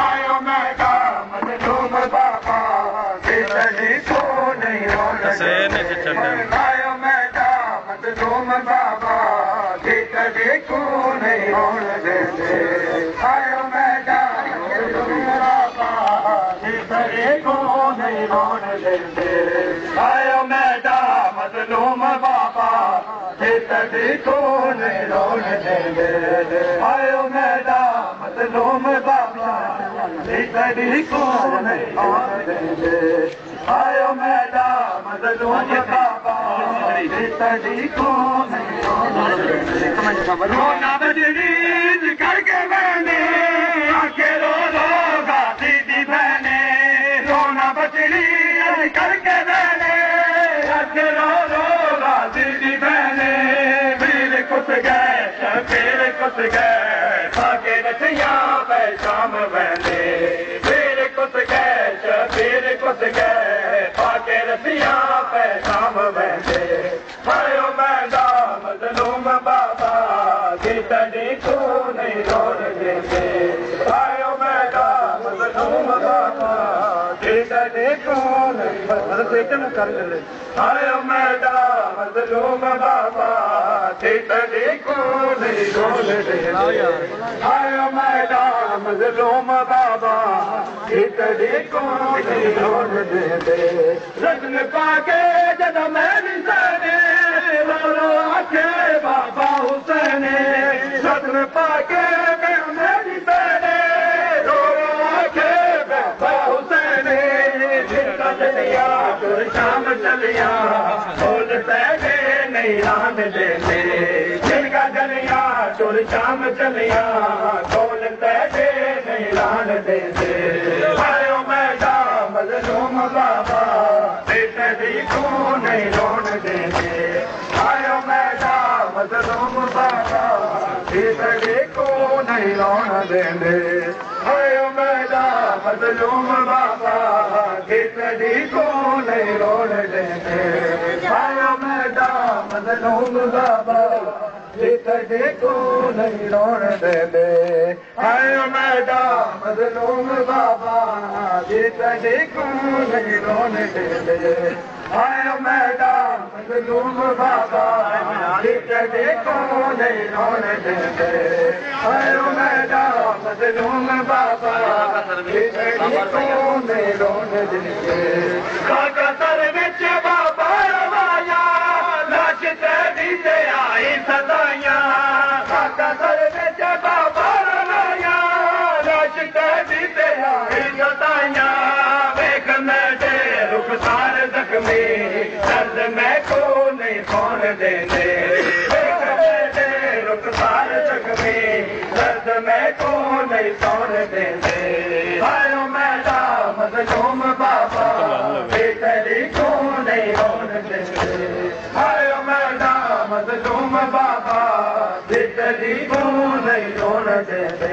आयो मैदान मजलूम बाबा जिंदगी को नहीं रोने आयो मैदान मजलूम बाबा जिंदगी को नहीं रोने देते आयो मैदान मजलूम बाबा जिंदगी को नहीं रोने देते आयो मैदान मजलूम बाबा जिंदगी को नहीं रोने देते आयो मैदान मजलूम बाबा जिंदगी को नहीं रोने देते आयो मैदान मजलूम बाबा जिंदगी को नहीं रोने देते रोना बजरी करके मैंने आके रो रो गाती थी मैंने रोना बजरी करके मैंने आके रो रो गाती थी मैंने वीर कुछ गए शबीर कुछ गए भागे रसिया शाम मैंने वीर कुछ गए शबीर कुछ गए भागे रसिया शाम मैंने आयो मैदान मजलूम बाबा जिंदगी को नहीं रोने देते आयो मैदान मजलूम बाबा जिंदगी को नहीं आयो मैदान मजलूम बाबा जिंदगी को नहीं रोने देते आयो मैदान मजलूम बाबा जिंदगी को नहीं रोने देते रत्न पाके जद मैं निशाने रो रो आके बाबा हुसैन रत्न पाके मैं निशाने रो रो आके बाबा हुसैन जिनका चलिया तुर शाम चलिया बोल पहले नहीं रान देते जिनका चलिया तुर शाम चलिया बोल पहले नहीं रान देते आयो मैदान मजलूम बाबा जिंदगी को नहीं रोने देते आयो मैदान मजलूम बाबा जिंदगी को नहीं रोने देते आयो मैदान मजलूम बाबा जिंदगी को नहीं रोने देते आयो मैदान मजलूम बाबा जिंदगी को नहीं रोने देते आयो मैदान मजलूम बाबा जिंदगी को नहीं रोने देते आयो मैदान मजलूम बाबा जिंदगी को नहीं रोने देते आयो मैदान मजलूम बाबा जिंदगी को नहीं रोने देते काका सर विच बाबा रवाया लाश तेरी ते आई सदाइया काका सर विच बाबा रवाया लाश तेरी ते आई सदाइया वेख मेरे रुखसार जख्मी दर्द मैं को नहीं कौन देने वेख मेरे रुखसार जख्मी दर्द मैं को नहीं कौन देने आयो मैदान मजलूम बाबा बेटरी को नहीं रोने देते आयो मैदान मजलूम बाबा बेटरी को नहीं रोने देते